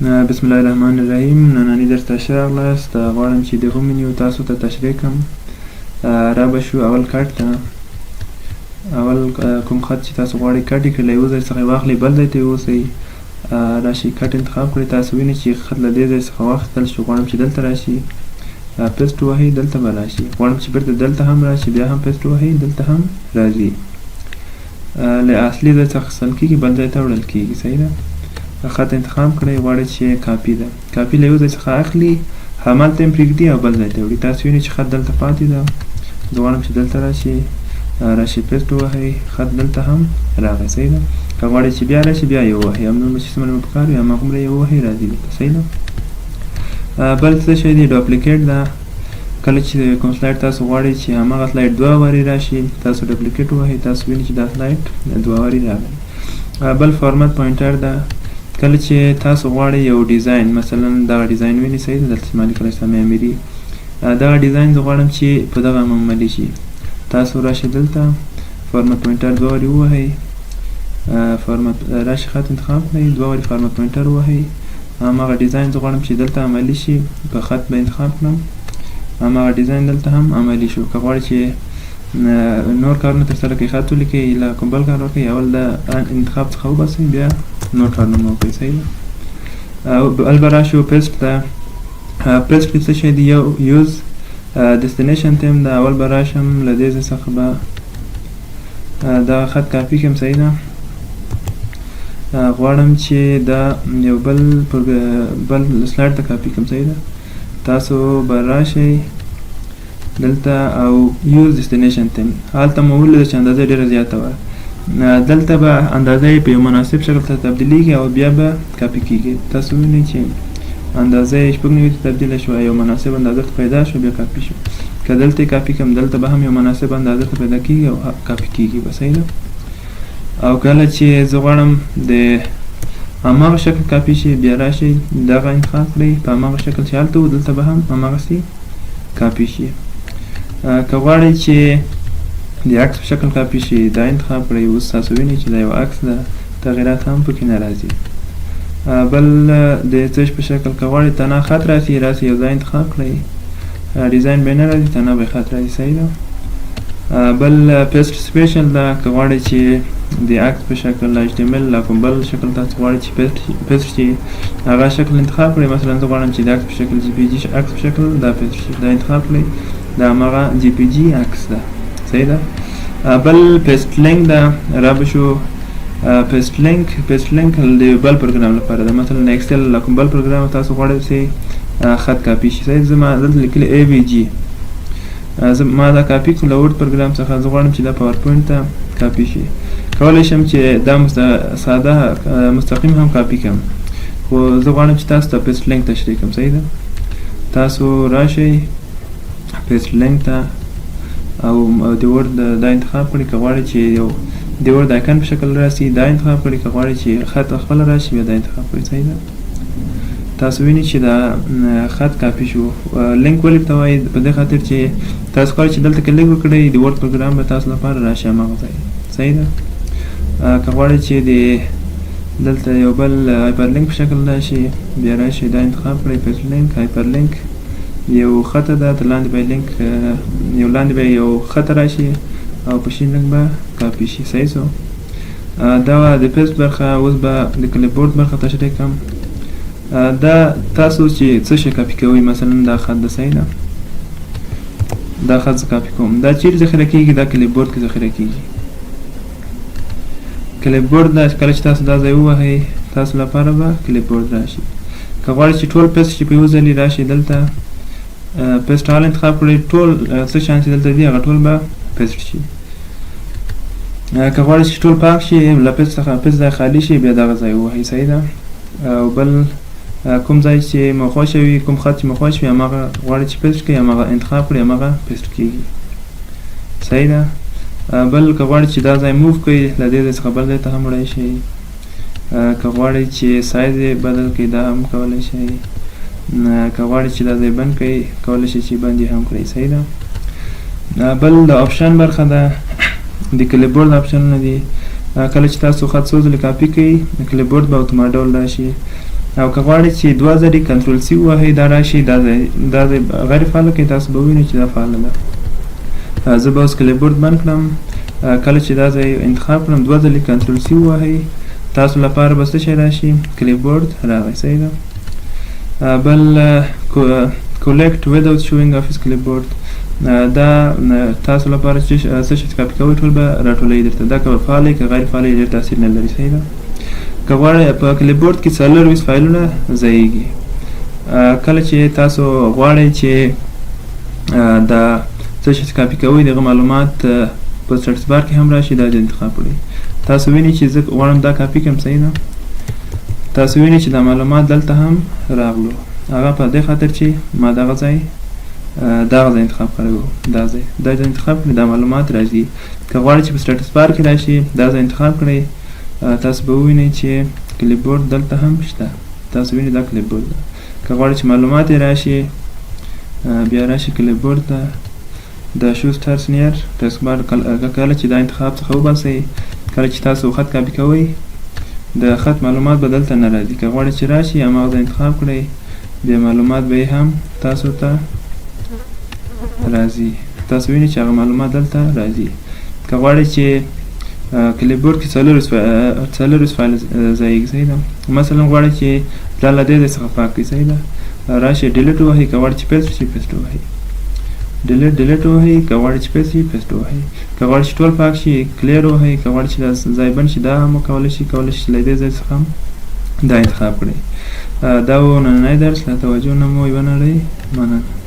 بسم الله الرحمن الرحیم. نننی درس ته ښه راغلاست. غواړم چې د هوم منیو تاسو ته تشریح کړم. را به شو اول کټ ته، اول کوم خط چې تاسو غواړئ کټ یې کړئ له یو ځای څخه یې واخلئ بل ځای ته یې اوسئ، راشئ کټ انتخاب کړئ. تاسو وینئ چې خط له دې ځای څخه واخیستل شو. غواړم چې دلته راشي، پیسټ ووهئ، دلته به راشي. غواړم چې بیرته دلته هم راشي، بیا هم پیسټ ووهئ، دلته هم راځي. له اصلي ځای څخه اخیستل کېږي بل ځای ته وړل کېږي. صحیح ده. خط انتخاب کړئ، غواړئ چې کاپي ده، کاپي له یو ځای څخه اخلي همالته یې پرېږدي او بل ځای ته وړي. تاسو وینئ چې خط دلته پاتې ده. زه غواړم چې دلته راشي پیسټ ووهئ، خط دلته هم راغی. صحیح ده. که غواړئ چې بیا راشي بیا یې ووهئ، همدومره چې څومره مو پکار وي هماغومره یې ووهئ، راځي دلته. صحیح ده. بل څه شی دی؟ ډوپلیکیټ ده. کله چې کوم سلایډ تاسو غواړئ چې هماغه سلایډ دوه وارې راشي، تاسو ډوپلیکیټ ووهئ. تاسو وینئ چې دا سلایډ دوه وارې راغی. بل فارمټ پوینټر ده. کله چې تاسو غواړئ یو ډیزاین، مثلا دغه ډیزاین وینئ، صحیح ده، دلته مالک الاسلام امیري، دغه ډیزاین زه غواړم چې په دغه عملي شي. تاسو راشئ دلته فارمټ پوینټر دوه وارې ووهئ، راشئ خط انتخاب کړئ، دوه وارې فارمټ پوینټر ووهئ. هماغه ډیزاین زه غواړم چې دلته عملي شي، په خط به انتخاب کړم، هماغه ډیزاین دلته هم عملي شو. که غواړئ چې نور کارونه ترسره کړئ، خط ولیکئ یا کوم بل کار وکړئ، اول د انتخاب څخه وباسئ، بیا نور کارونه مو وکړئ. صحیح ده. بل به راشو پیسټ ته. پیسټ کې څه شی دی؟ یو یوز ډیسټینیشن ټیم ده. اول به راشم له دې ځای څخه به دغه خط کاپي کړم. صحیح ده. غواړم چې دا یو بل سلایډ ته کاپي کړم. صحیح ده. تاسو به راشئ دلته او یوز ډیسټینیشن ټیم، هلته مو ولیده چې اندازه ډېره زیاته وه. دلته به اندازه یې په یو مناسب شکل ته تبدیلیږي او بیا به کاپي کېږي. تاسو وینئ چې اندازه یې 9 ته تبدیله شوه، یو مناسب اندازه ته پیدا شو، بیا کاپي شو. که دلته یې کاپي کړم، دلته به هم یو مناسب اندازه ته پیدا کېږي او کاپي کېږي به. صحیح ده. او کله چې زه غواړم د هماغه شکل کاپي شي، بیا راشئ دغه انتخاب کړئ، په هماغه شکل چې هلته و دلته به هم هماغسې کاپي شي. که غواړئ چې د عکس په شکل کاپي شي، دا انتخاب کړئ. اوس تاسو وینئ چې دا یو عکس ده، تغییرات هم پکې نه راځي. بل د څه په شکل که غواړئ تنه خط راسي، یو ځای انتخاب کړئ، ډیزاین به نه راځي، تنه به خط راځي. صحیح ده. بل پیسټ سپیشل ده. که غواړئ چې د عکس په شکل HTML لا کوم بل شکل تاسو غواړئ چې پیسټ شي، هغه شکل انتخاب کړئ. مثلا زه غواړم چې د عکس په شکل JPG عکس په شکل دا پیسټ شي، دا انتخاب کړئ، دا هماغه JPG عکس ده. صحیح ده. بل پیسټ لینک ده. را به شو پیسټ لینک د بل پروګرام لپاره ده. مثلا ایکسل لا کوم بل پروګرام تاسو غواړئ چې خط کاپي شي. صحیح. زه ما دلته لیکلی AVG، ما دا کاپي کړم له ورډ پروګرام څخه. زه غواړم چې دا PowerPoint ته کاپي شي. کولی شم چې دا ساده مستقیم هم کاپي کړم، خو زه غواړم چې تاسو ته پیسټ لینک تشریح کړم. صحیح ده. تاسو راشئ پیسټ لینک ته او د ورډ دا انتخاب کړئ. که غواړئ چې یو د ورډ آیکن په شکل راسي، دا انتخاب کړئ. که غواړئ چې خط خپله راشي، بیا دا انتخاب کړئ. صحیح ده. تاسو وینئ چې دا خط کاپي شو. لینک ولې ته وایي؟ په دې خاطر چې تاسو غواړئ چې دلته کلیک وکړئ، د ورډ پروګرام به تاسو لپاره راشي هماغه ځای. صحیح ده. که غواړئ چې دلته یو بل هایپر لینک په شکل راشي، بیا راشئ دا انتخاب کړئ، پیسټ لینک، هایپر لینک، یو خط ده، تر لاندې به لینک لاندې به یو خط راشي او په شین رنګ به کاپي شي. صحیح شو. دا د پیسټ برخه. اوس به د کلیپبورډ برخه تشریح کړم. دا تاسو چې څه شی کاپي کوئ، مثلا دا خط ده. صحیح ده. دا خط زه کاپي کوم. دا چیرې ذخیره کېږي؟ دا کلیپبورډ کې ذخیره کېږي. کلیپبورډ ده. کله چې تاسو دا ځای ووهئ، تاسو لپاره به کلیپبورډ راشي. که غواړئ چې ټول پیسټ شي په یو ځلې، راشي دلته پیسټ حال انتخاب کړئ، ټول څه شیان چې دلته دي هغه ټول به پیسټ شي. که غواړئ چې ټول پاک شي، له پیسټ څخه پیسټ ځای خالي شي، بیا دغه ځای ووهئ. صحیح ده. او بل کوم ځای چې مو خوښه وي، کوم خط چې مو خوښ وي، هماغه غواړئ چې پیسټ کړئ، هماغه انتخاب کړئ، هماغه پیسټ کېږي. صحیح ده. بل که غواړئ چې دا ځای موف کړئ، له دې ځای څخه بل ځای ته هم وړی شئ. که غواړئ چې سایز یې بدل کړئ، دا هم کولی شئ. که غواړئ چې دا ځای بند کړئ، کولی شئ چې بند یې هم کړئ. صحیح ده. بل د آپشن برخه ده. د کلیپبورډ آپشنونه دي. کله چې تاسو خط څو ځلې کاپي کړئ، کلیپبورډ به اتومات ډول راشي. او که غواړئ چې دوه ځلې کنټرول سی ووهئ دا راشي دا ځای غیر فعاله کړئ تاسو به ووینئ چې دا فعاله ده. زه به اوس کلیبورډ بند کړم. کله چې دا ځای انتخاب کړم دوه ځلې کنټرول سی ووهئ تاسو لپاره به څه شی راشي کلیبورډ راغی. صحیح ده. بل collect without showing office clipboard دا تاسو لپاره چې څه شی کاپي کوئ ټول به راټولوي درته دا که فعال که غیر فعال ډېر تاثیر نه لري. صحیح ده. که غواړئ په کلیبورډ کې 24 فایلونه ځایږي. کله چې تاسو غواړئ چې دا څه شی کاپي کوئ دغه معلومات په سرچ بار کې هم راشي دا انتخاب کړئ. تاسو وینئ چې زه غواړم دا کاپي کړم. صحیح ده. تاسو وینئ چې دا معلومات دلته هم راغلو هغه په دې خاطر چې ما دغه ځای انتخاب کړی و. دا ځای انتخاب کړئ دا معلومات راځي. که غواړئ چې په سټیټس بار کې راشي دا ځای انتخاب کړئ تاسو به ووینئ چې کلیبورډ دلته هم شته. تاسو وینئ دا کلیبورډ ده. که غواړئ چې معلومات راشي بیا راشي کلیبورډ ته د شو سټارس نیر ټاسک بار. کله چې دا انتخاب څخه وباسئ کله چې تاسو خط کاپي کوئ د خط معلومات به دلته نه راځي. که غواړئ چې راشي هماغه انتخاب کړئ بیا معلومات به هم تاسو ته راځي. تاسو وینئ چې هغه معلومات دلته راځي. که غواړئ چې کلیبورډ کې 24 فایل ځایږي. صحیح ده. مثلا غواړئ چې دا له دې څخه پاک کړئ. صحیح ده. راشئ ډیلیټ ووهئ. که غواړئ چې پیسټ شي پیسټ ووهئ. ډیلیټ ووهئ. که غواړئ چې پیسټ شي پیسټ ووهئ. که غواړئ چې ټول پاک شي کلیر ووهئ. که غواړئ چې دا ځای بند شي دا هم وکولی شي له دې ځای څخه دا انتخاب کړئ. دا و نننی درس. له توجه نه مو یوه نړۍ مننه.